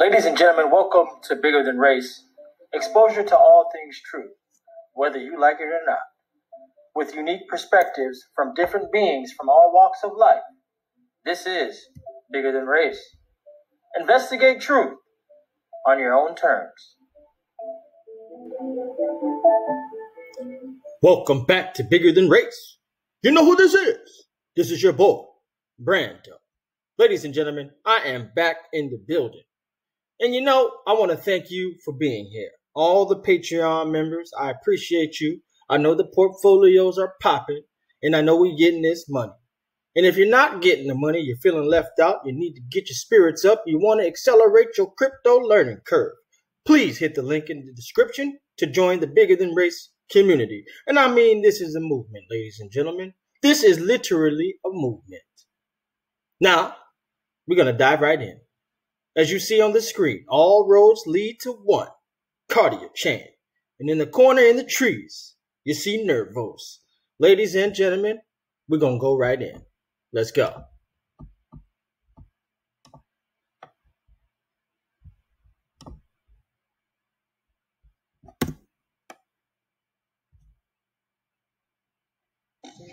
Ladies and gentlemen, welcome to Bigger Than Race. Exposure to all things true, whether you like it or not. With unique perspectives from different beings from all walks of life. This is Bigger Than Race. Investigate truth on your own terms. Welcome back to Bigger Than Race. You know who this is? This is your boy, Brando. Ladies and gentlemen, I am back in the building. And you know, I want to thank you for being here. All the Patreon members, I appreciate you. I know the portfolios are popping, and I know we're getting this money. And if you're not getting the money, you're feeling left out, you need to get your spirits up, you want to accelerate your crypto learning curve, please hit the link in the description to join the Bigger Than Race community. And I mean, this is a movement, ladies and gentlemen. This is literally a movement. Now, we're going to dive right in. As you see on the screen, all roads lead to one, Kardiachain. And in the corner in the trees, you see Nervos. Ladies and gentlemen, we're going to go right in. Let's go.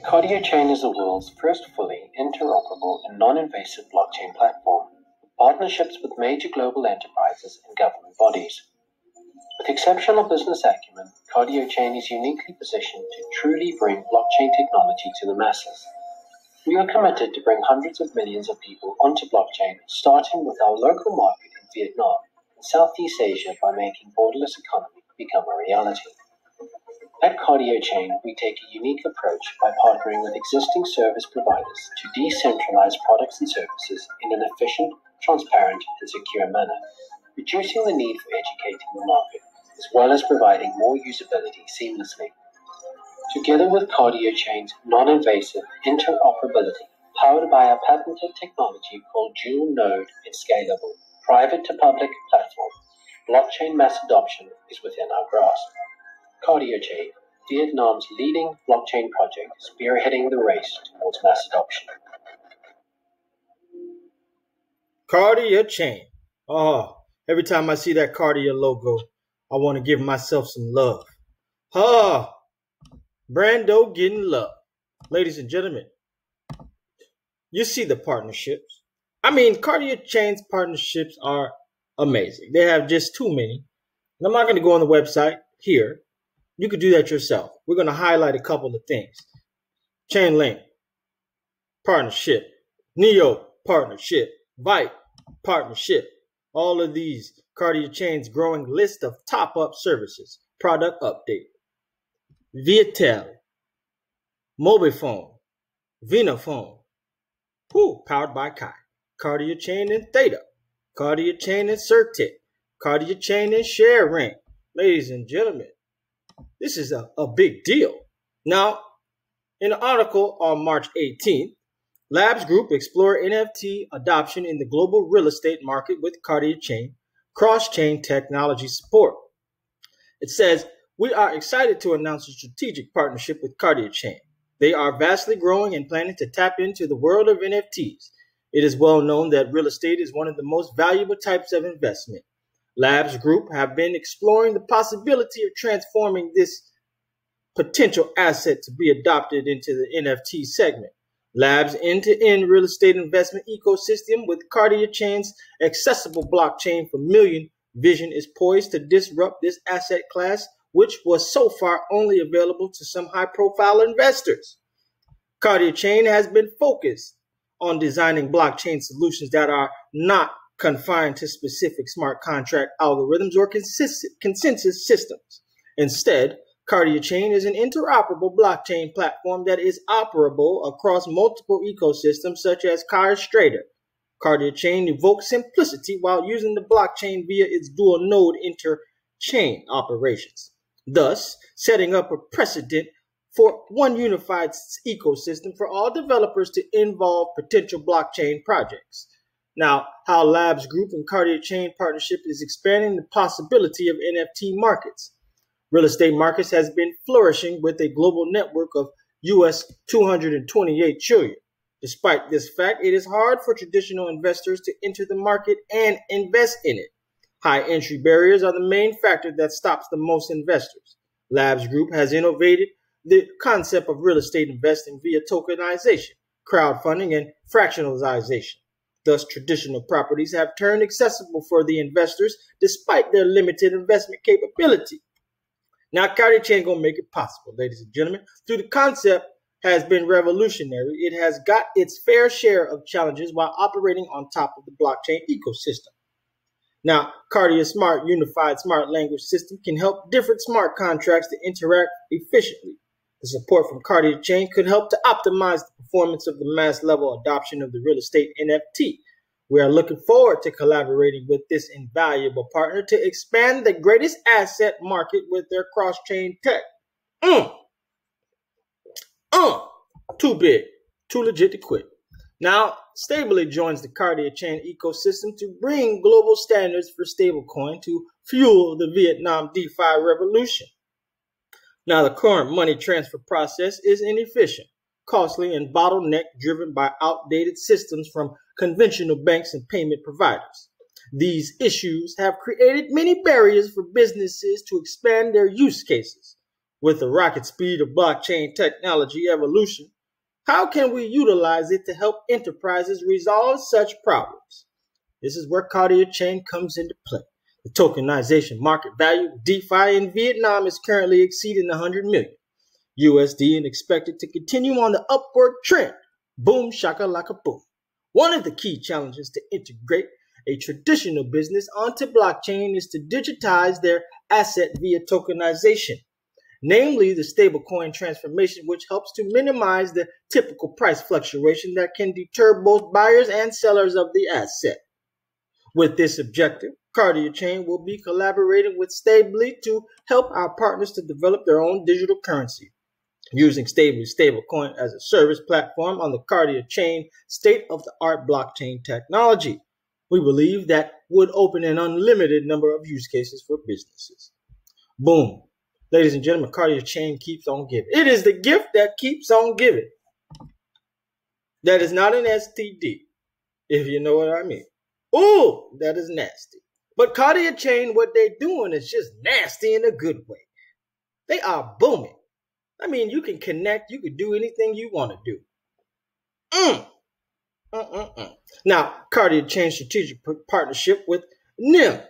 Kardiachain is the world's first fully interoperable and non-invasive blockchain platform. Partnerships with major global enterprises and government bodies. With exceptional business acumen, Kardiachain is uniquely positioned to truly bring blockchain technology to the masses. We are committed to bring hundreds of millions of people onto blockchain, starting with our local market in Vietnam and Southeast Asia by making borderless economy become a reality. At Kardiachain, we take a unique approach by partnering with existing service providers to decentralize products and services in an efficient, transparent, and secure manner, reducing the need for educating the market, as well as providing more usability seamlessly. Together with Kardiachain's non-invasive interoperability, powered by a patented technology called dual node and scalable, private to public platform, blockchain mass adoption is within our grasp. Kardiachain, Vietnam's leading blockchain project, spearheading the race towards mass adoption. Kardiachain. Oh, every time I see that Kardia logo, I want to give myself some love. Brando getting love. Ladies and gentlemen, you see the partnerships. I mean, Kardiachain's partnerships are amazing. They have just too many. And I'm not going to go on the website here. You could do that yourself. We're going to highlight a couple of things. Chainlink, partnership, Neo, partnership, Vite, partnership. All of these Kardiachain's growing list of top-up services. Product update. Viatel, Mobiphone, Vinaphone, powered by Kai. Kardiachain and Theta. Kardiachain and Certic. Kardiachain and ShareRank. Ladies and gentlemen, this is a big deal. Now, in an article on March 18th, Labs Group explore NFT adoption in the global real estate market with Kardiachain cross-chain technology support. It says, we are excited to announce a strategic partnership with Kardiachain. They are vastly growing and planning to tap into the world of NFTs. It is well known that real estate is one of the most valuable types of investment. Labs Group have been exploring the possibility of transforming this potential asset to be adopted into the NFT segment. Labs' end-to-end real estate investment ecosystem with Kardiachain's accessible blockchain for million vision is poised to disrupt this asset class, which was so far only available to some high-profile investors. Kardiachain has been focused on designing blockchain solutions that are not confined to specific smart contract algorithms or consensus systems. Instead, Kardiachain is an interoperable blockchain platform that is operable across multiple ecosystems such as Karstrator. Kardiachain evokes simplicity while using the blockchain via its dual node interchain operations, thus setting up a precedent for one unified ecosystem for all developers to involve potential blockchain projects. Now, how Labs Group and Kardiachain partnership is expanding the possibility of NFT markets. Real estate markets has been flourishing with a global network of US 228 trillion. Despite this fact, it is hard for traditional investors to enter the market and invest in it. High entry barriers are the main factor that stops the most investors. Labs Group has innovated the concept of real estate investing via tokenization, crowdfunding, and fractionalization. Thus, traditional properties have turned accessible for the investors despite their limited investment capability. Now, Kardiachain gonna make it possible, ladies and gentlemen. Through the concept has been revolutionary. It has got its fair share of challenges while operating on top of the blockchain ecosystem. Now, Kardia Smart Unified Smart Language System can help different smart contracts to interact efficiently. The support from Kardiachain could help to optimize the performance of the mass level adoption of the real estate NFT. We are looking forward to collaborating with this invaluable partner to expand the greatest asset market with their cross-chain tech. Too big, too legit to quit. Now, Stably joins the Kardiachain ecosystem to bring global standards for stablecoin to fuel the Vietnam DeFi revolution. Now, the current money transfer process is inefficient, costly, and bottleneck driven by outdated systems from conventional banks and payment providers. These issues have created many barriers for businesses to expand their use cases. With the rocket speed of blockchain technology evolution, how can we utilize it to help enterprises resolve such problems? This is where Kardiachain comes into play. The tokenization market value of DeFi in Vietnam is currently exceeding 100 million USD and expected to continue on the upward trend. Boom, shaka laka boom. One of the key challenges to integrate a traditional business onto blockchain is to digitize their asset via tokenization, namely the stablecoin transformation, which helps to minimize the typical price fluctuation that can deter both buyers and sellers of the asset. With this objective, Kardiachain will be collaborating with Stably to help our partners to develop their own digital currency. Using Stably's stablecoin as a service platform on the Kardiachain state-of-the-art blockchain technology, we believe that would open an unlimited number of use cases for businesses. Boom. Ladies and gentlemen, Kardiachain keeps on giving. It is the gift that keeps on giving. That is not an STD, if you know what I mean. Ooh, that is nasty. But Kardiachain, what they're doing is just nasty in a good way. They are booming. I mean, you can connect. You can do anything you want to do. Now, Kardiachain strategic partnership with NIM.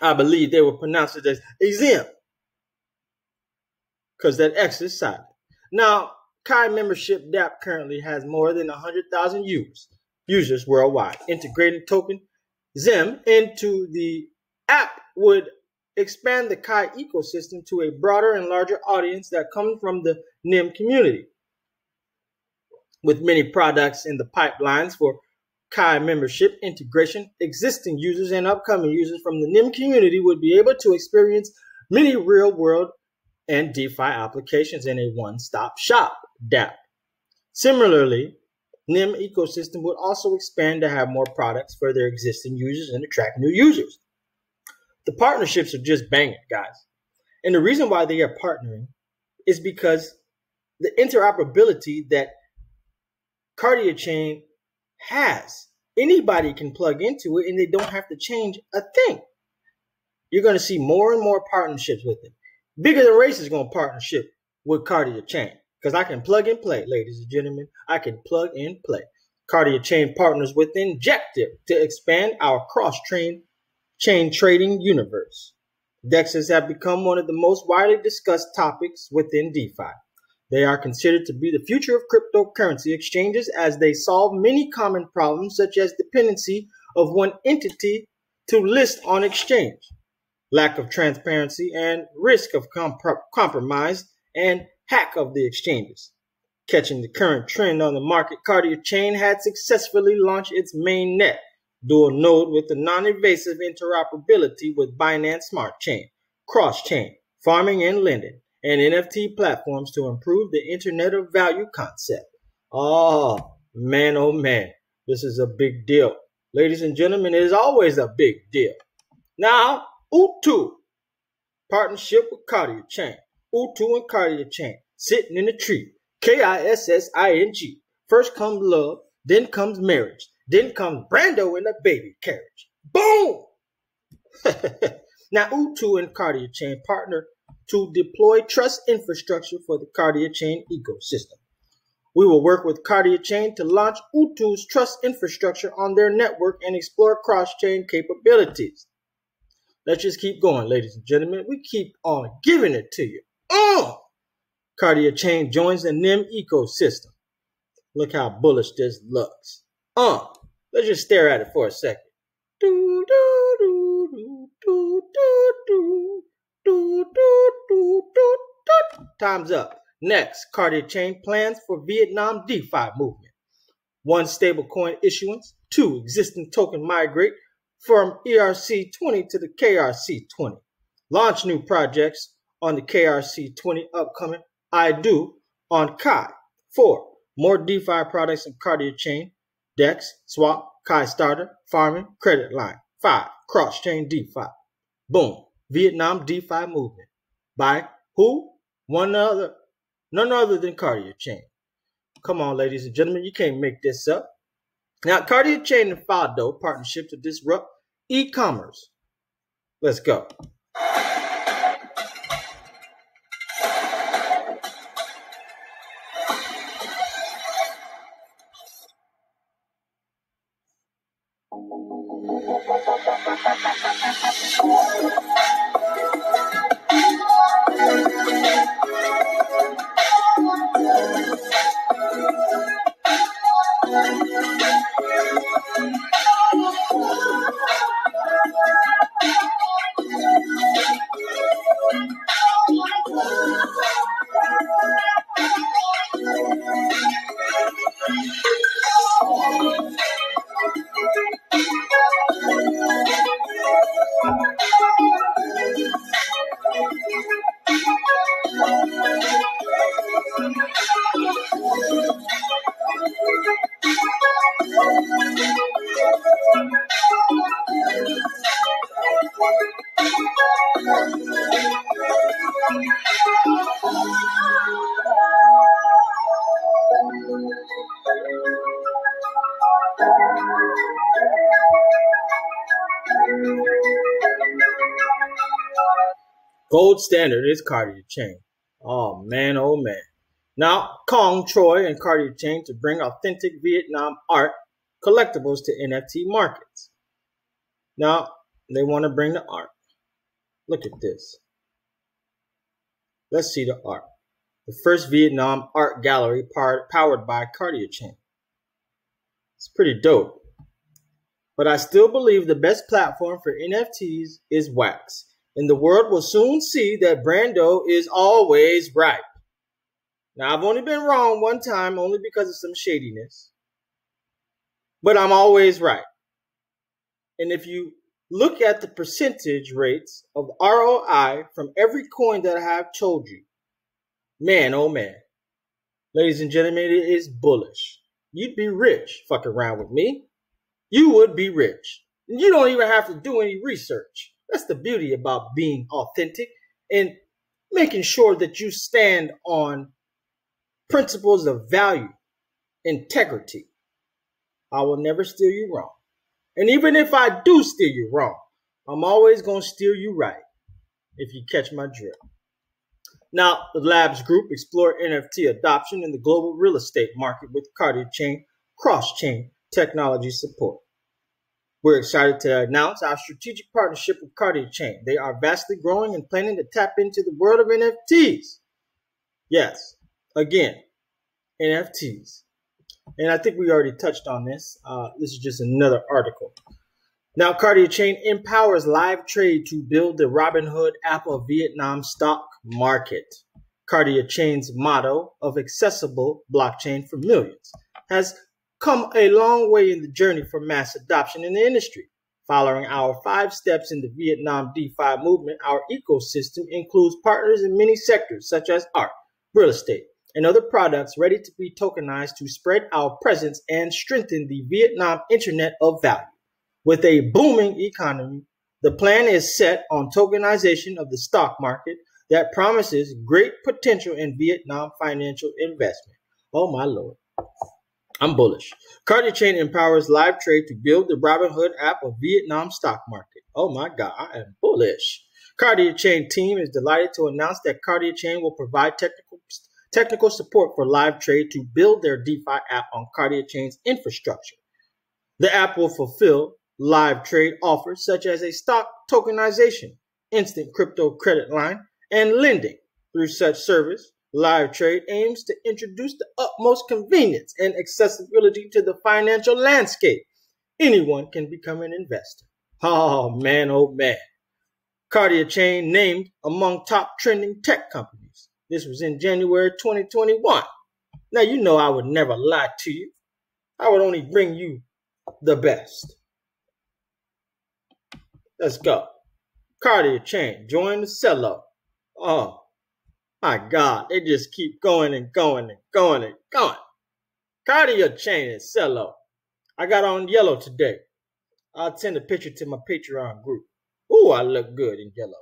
I believe they will pronounce it as Azim, because that X is silent. Now, Kai membership DApp currently has more than 100,000 users worldwide. Integrating token Zim into the app would expand the Kai ecosystem to a broader and larger audience that comes from the NIM community. With many products in the pipelines for Kai membership integration, existing users and upcoming users from the NIM community would be able to experience many real-world and DeFi applications in a one-stop shop DApp. Similarly, NIM ecosystem would also expand to have more products for their existing users and attract new users. The partnerships are just banging, guys. And the reason why they are partnering is because the interoperability that Kardiachain has, anybody can plug into it and they don't have to change a thing. You're going to see more and more partnerships with it. Bigger Than Race is going to partnership with Kardiachain because I can plug and play, ladies and gentlemen. I can plug and play. Kardiachain partners with Injective to expand our cross-chain trading universe. DEXs have become one of the most widely discussed topics within DeFi. They are considered to be the future of cryptocurrency exchanges as they solve many common problems such as dependency of one entity to list on exchange, lack of transparency, and risk of compromise and hack of the exchanges. Catching the current trend on the market, Kardiachain had successfully launched its mainnet dual node with the non-invasive interoperability with Binance Smart Chain, cross-chain, farming and lending, and NFT platforms to improve the Internet of Value concept. Oh man, this is a big deal. Ladies and gentlemen, it is always a big deal. Now, Utu, partnership with Kardiachain. Utu and Kardiachain, sitting in a tree. KISSING. First comes love, then comes marriage, then comes Brando in a baby carriage. Boom! Now, Utu and Kardiachain partner to deploy trust infrastructure for the Kardiachain ecosystem. We will work with Kardiachain to launch Utu's trust infrastructure on their network and explore cross-chain capabilities. Let's just keep going, ladies and gentlemen. We keep on giving it to you. Kardiachain joins the NIM ecosystem. Look how bullish this looks. Let's just stare at it for a second. Time's up. Next, Kardiachain plans for Vietnam DeFi movement. 1 stablecoin issuance. 2 existing token migrate from ERC20 to the KRC20. Launch new projects on the KRC20 upcoming. I do on Kai. 4. More DeFi products in Kardiachain. DEX, Swap, Kai Starter, Farming, Credit Line. 5. Cross-chain DeFi. Boom. Vietnam DeFi movement. By who? None other than Kardiachain. Come on, ladies and gentlemen, you can't make this up. Now, Kardiachain and Fado partnership to disrupt e-commerce. Let's go. Gold standard is Kardiachain. Oh man. Now, Kong, Troy, and Kardiachain to bring authentic Vietnam art collectibles to NFT markets. Now, they want to bring the art. Look at this. Let's see the art. The first Vietnam art gallery powered by Kardiachain. It's pretty dope. But I still believe the best platform for NFTs is Wax. And the world will soon see that Brando is always right. Now, I've only been wrong one time, only because of some shadiness. But I'm always right. And if you look at the percentage rates of ROI from every coin that I have told you, man, oh man. Ladies and gentlemen, it is bullish. You'd be rich fucking around with me. You would be rich. And you don't even have to do any research. That's the beauty about being authentic and making sure that you stand on principles of value, integrity. I will never steer you wrong. And even if I do steer you wrong, I'm always going to steer you right, if you catch my drift. Now, the Labs Group explore NFT adoption in the global real estate market with Kardiachain cross-chain technology support. We're excited to announce our strategic partnership with Kardiachain. They are vastly growing and planning to tap into the world of NFTs. Yes, again, NFTs. And I think we already touched on this. This is just another article. Now, Kardiachain empowers live trade to build the Robinhood app of Vietnam stock market. Kardiachain's motto of accessible blockchain for millions has come a long way in the journey for mass adoption in the industry. Following our 5 steps in the Vietnam DeFi movement, our ecosystem includes partners in many sectors such as art, real estate, and other products ready to be tokenized to spread our presence and strengthen the Vietnam Internet of Value. With a booming economy, the plan is set on tokenization of the stock market that promises great potential in Vietnam financial investment. Oh my Lord. I'm bullish. Kardiachain empowers live trade to build the Robinhood app of Vietnam stock market. Oh my God, I am bullish. Kardiachain team is delighted to announce that Kardiachain will provide technical support for live trade to build their DeFi app on Kardiachain's infrastructure. The app will fulfill live trade offers such as a stock tokenization, instant crypto credit line, and lending. Through such service, live trade aims to introduce the utmost convenience and accessibility to the financial landscape. Anyone can become an investor. Oh man, oh man. Kardiachain named among top trending tech companies. This was in January 2021. Now you know I would never lie to you. I would only bring you the best. Let's go. Kardiachain, join the sell-off. Oh my God, they just keep going and going and going and going. Kardiachain and sell-off. I got on yellow today. I'll send a picture to my Patreon group. Ooh, I look good in yellow.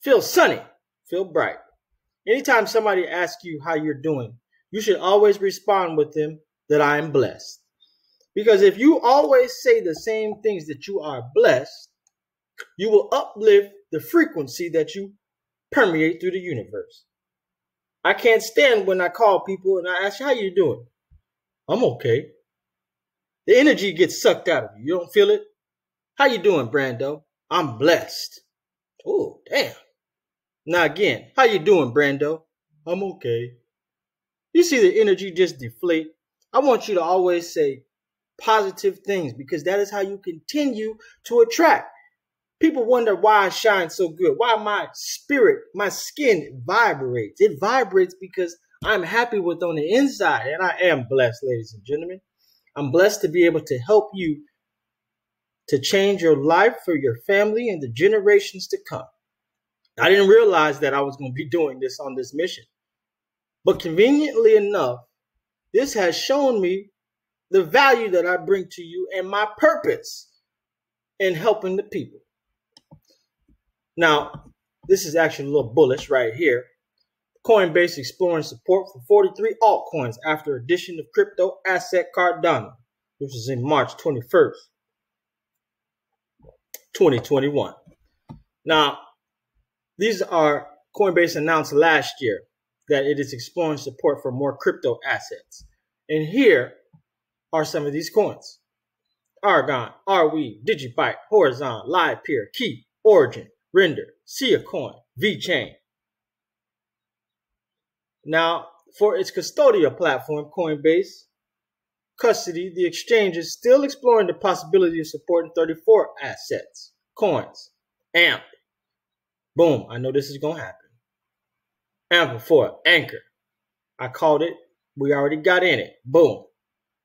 Feel sunny, feel bright. Anytime somebody asks you how you're doing, you should always respond with them that I am blessed. Because if you always say the same things that you are blessed, you will uplift the frequency that you permeate through the universe. I can't stand when I call people and I ask, how you doing? I'm okay. The energy gets sucked out of you. You don't feel it? How you doing, Brando? I'm blessed. Oh, damn. Now again, how you doing, Brando? I'm okay. You see the energy just deflate? I want you to always say positive things because that is how you continue to attract. People wonder why I shine so good, why my spirit, my skin vibrates. It vibrates because I'm happy with on the inside, and I am blessed, ladies and gentlemen. I'm blessed to be able to help you to change your life for your family and the generations to come. I didn't realize that I was going to be doing this on this mission. But conveniently enough, this has shown me the value that I bring to you and my purpose in helping the people. Now, this is actually a little bullish right here. Coinbase exploring support for 43 altcoins after addition of crypto asset Cardano. This was in March 21st, 2021. Now, these are Coinbase announced last year that it is exploring support for more crypto assets. And here are some of these coins. Argon, Arweave, Digibyte, Horizon, Livepeer, Key, Origin, Render, Sia Coin, VeChain. Now, for its custodial platform, Coinbase Custody, the exchange is still exploring the possibility of supporting 34 assets, coins, AMP. Boom, I know this is going to happen. Amplifier, Anchor. I called it. We already got in it. Boom.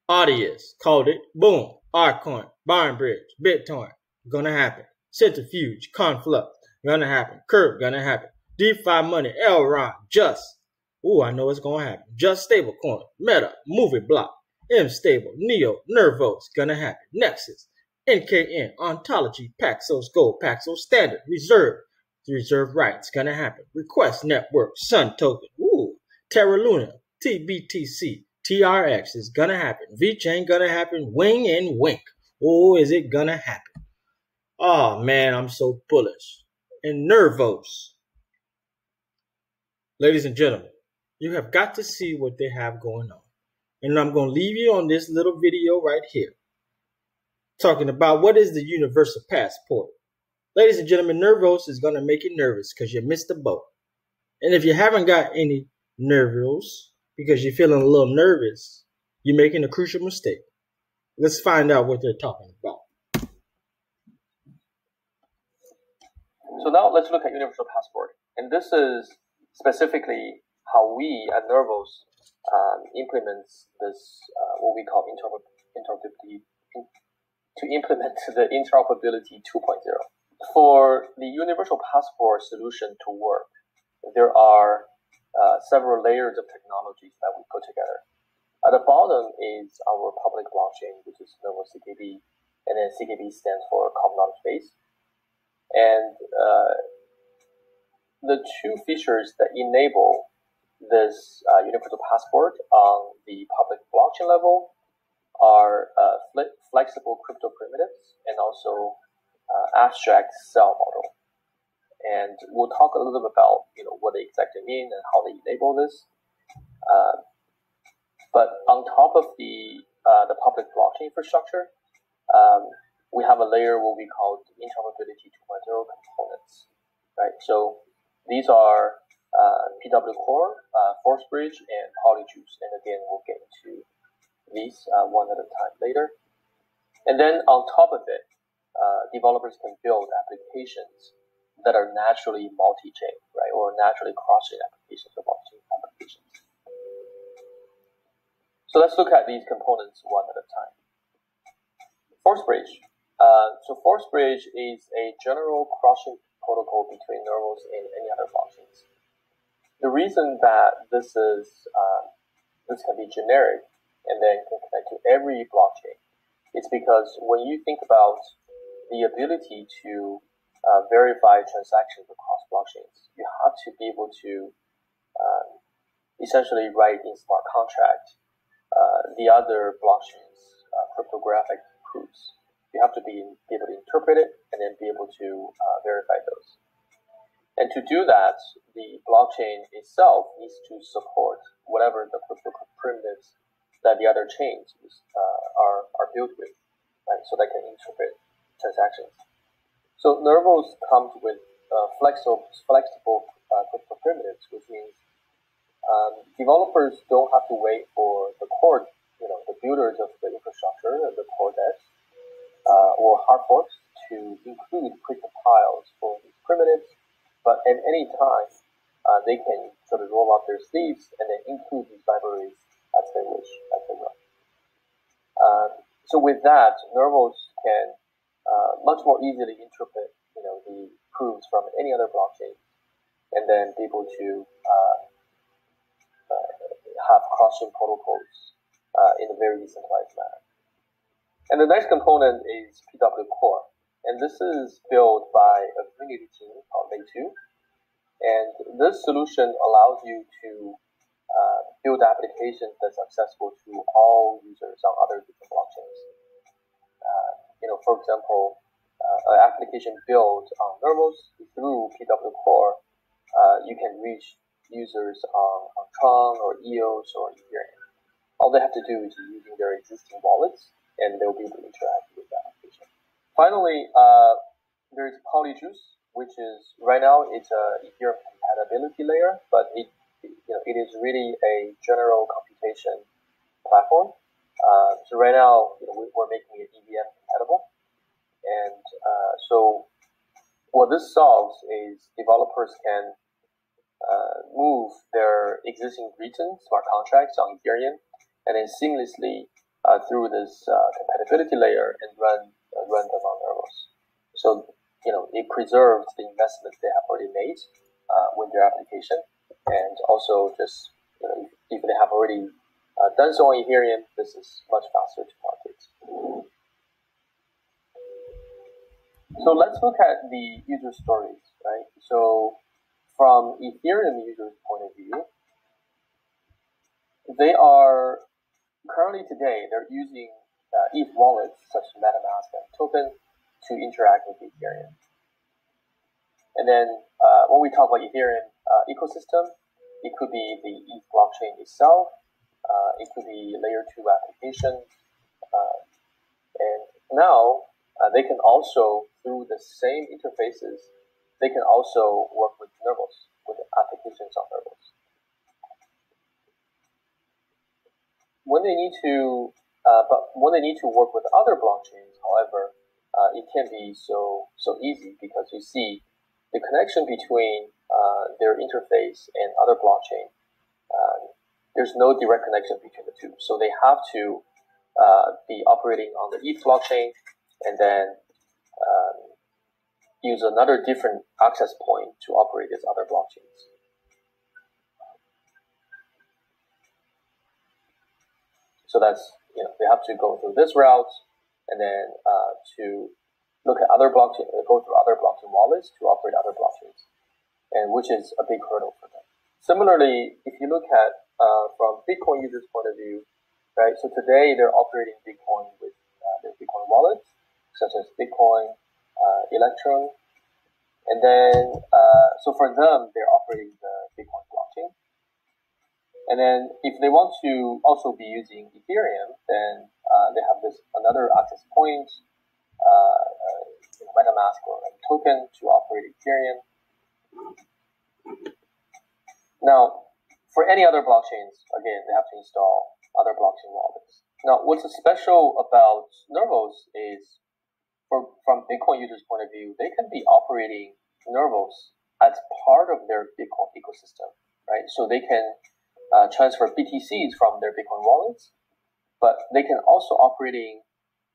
Audius, called it. Boom. Arcoin, Barnbridge, BitTorrent. Gonna happen. Centrifuge, Conflux. Gonna happen. Curve, gonna happen. DeFi Money, Elrond, Just. Ooh, I know it's gonna happen. Just Stablecoin, Meta, Movie Block, M-Stable, Neo, Nervos, gonna happen. Nexus, NKN, Ontology, Paxos Gold, Paxos Standard, Reserve. Reserve rights, gonna happen. Request Network, Sun Token, ooh, Terra Luna, TBTC, TRX is gonna happen. VeChain gonna happen. Wing and Wink. Oh, is it gonna happen? Oh man, I'm so bullish. And Nervos. Ladies and gentlemen, you have got to see what they have going on. And I'm going to leave you on this little video right here. Talking about what is the universal passport. Ladies and gentlemen, Nervos is going to make you nervous because you missed the boat. And if you haven't got any Nervos because you're feeling a little nervous, you're making a crucial mistake. Let's find out what they're talking about. So now let's look at universal passport. And this is specifically how we at Nervos implements this, what we call interoperability, to implement the Interoperability 2.0. For the universal passport solution to work, there are several layers of technologies that we put together. At the bottom is our public blockchain, which is Nervos CKB, and then CKB stands for Common Knowledge Base. And the two features that enable this universal passport on the public blockchain level are flexible crypto primitives and also abstract cell model. And we'll talk a little bit about what they exactly mean and how they enable this. But on top of the public blockchain infrastructure, we have a layer what we call Interoperability 2.0 components, right? So these are PW Core, Force Bridge, and Polyjuice. And again, we'll get into these one at a time later. And then on top of it, developers can build applications that are naturally multi-chain, right, or naturally cross-chain applications or multi-chain applications. So let's look at these components one at a time. Force Bridge. So Force Bridge is a general cross-chain protocol between Nervos and any other blockchains. The reason that this can be generic and then can connect to every blockchain is because when you think about the ability to verify transactions across blockchains, you have to be able to essentially write in smart contract the other blockchains' cryptographic proofs. You have to be able to interpret it and then be able to verify those. And to do that, the blockchain itself needs to support whatever the crypto primitives that the other chains are built with, right? So they can interpret transactions. So Nervos comes with flexible crypto primitives, which means developers don't have to wait for the core, the builders of the infrastructure and the core devs or hard forks to include crypto piles for these primitives. But at any time, they can sort of roll up their sleeves and then include these libraries as they wish, as they will. So with that, Nervos can much more easily interpret, the proofs from any other blockchain, and then be able to have cross-chain protocols in a very decentralized manner. And the next component is PW Core. And this is built by a community team called Lay2. And this solution allows you to build applications that's accessible to all users on other different blockchains. For example, an application built on Nervos through PW Core, you can reach users on Tron or EOS or Ethereum. All they have to do is using their existing wallets, and they'll be able to interact with that application. Finally, there's Polyjuice, which is right now it's a Ethereum compatibility layer, but it is really a general computation platform. So right now, we're making it EVM compatible, and so what this solves is developers can move their existing written smart contracts on Ethereum and then seamlessly through this compatibility layer and run them on Nervos. So it preserves the investment they have already made with their application, and also just if they have already done so on Ethereum, this is much faster to market. So let's look at the user stories, right? So from Ethereum users' point of view, they are currently today they're using ETH wallets such as MetaMask and Token to interact with Ethereum. And then when we talk about Ethereum ecosystem, it could be the ETH blockchain itself, it could be layer 2 applications, and now they can also, through the same interfaces, they can also work with Nervos, with applications on Nervos. When they need to work with other blockchains, however, it can be so easy because you see the connection between their interface and other blockchain. There's no direct connection between the two, so they have to be operating on the ETH blockchain and then use another different access point to operate as other blockchains. So that's, they have to go through this route and then to look at other blockchain, go through other blockchain wallets to operate other blockchains, and which is a big hurdle for them. Similarly, if you look at from Bitcoin users' point of view, right? So today they're operating Bitcoin with their Bitcoin wallets, such as Bitcoin, Electron, and then so for them they're operating the Bitcoin blockchain. And then if they want to also be using Ethereum, then they have this another access point, MetaMask or a token to operate Ethereum. Now, for any other blockchains, again, they have to install other blockchain wallets. Now, what's special about Nervos is, from Bitcoin users' point of view, they can be operating Nervos as part of their Bitcoin ecosystem, right? So they can transfer BTCs from their Bitcoin wallets, but they can also operating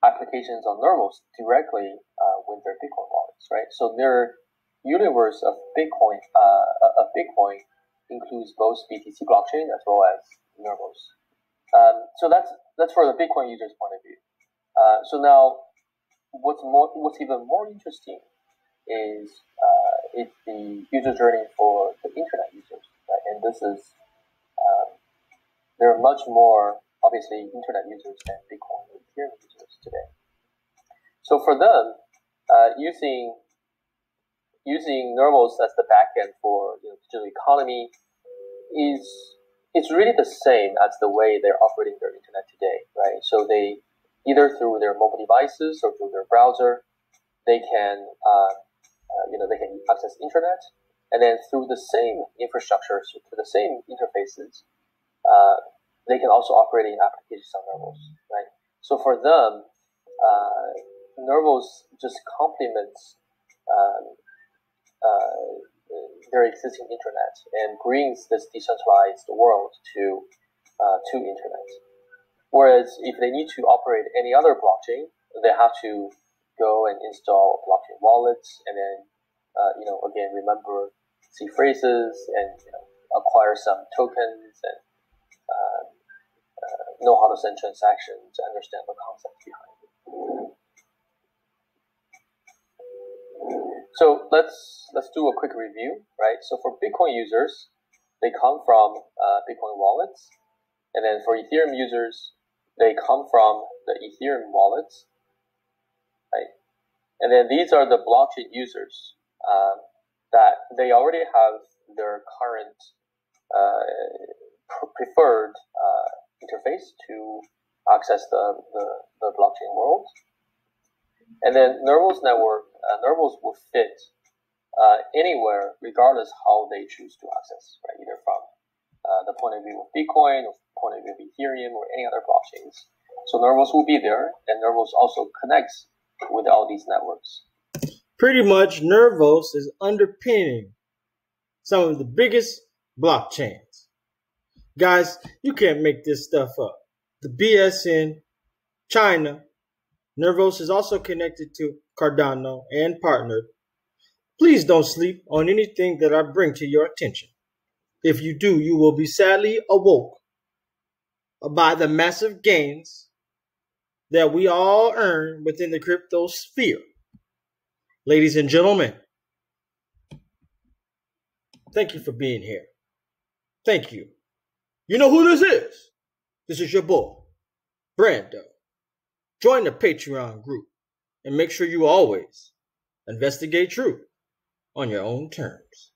applications on Nervos directly with their Bitcoin wallets, right? So their universe of Bitcoin includes both BTC blockchain as well as Nervos. So that's for the Bitcoin users' point of view. So now, what's even more interesting is it's the user journey for the internet users, right? And this is there are much more obviously internet users than Bitcoin and Ethereum users today. So for them, using Nervos as the backend for digital economy it's really the same as the way they're operating their internet today, right? So they either through their mobile devices or through their browser, they can they can access internet, and then through the same infrastructure, so through the same interfaces, they can also operate in applications on Nervos, right? So for them, Nervos just complements their existing internet and brings this decentralized world to internet. Whereas if they need to operate any other blockchain, they have to go and install blockchain wallets, and then again remember C phrases and acquire some tokens and know how to send transactions to understand the concept behind it. So let's do a quick review, right? So for Bitcoin users, they come from Bitcoin wallets, and then for Ethereum users, they come from the Ethereum wallets, right? And then these are the blockchain users that they already have their current preferred interface to access the blockchain world. And then Nervos network, Nervos will fit anywhere, regardless how they choose to access, right? Either from the point of view of Bitcoin, or point of view of Ethereum, or any other blockchains. So Nervos will be there, and Nervos also connects with all these networks. Pretty much, Nervos is underpinning some of the biggest blockchains. Guys, you can't make this stuff up. The BS in China, Nervos is also connected to Cardano and partnered. Please don't sleep on anything that I bring to your attention. If you do, you will be sadly awoke by the massive gains that we all earn within the crypto sphere. Ladies and gentlemen, thank you for being here. Thank you. You know who this is? This is your boy, Brando. Join the Patreon group and make sure you always investigate truth on your own terms.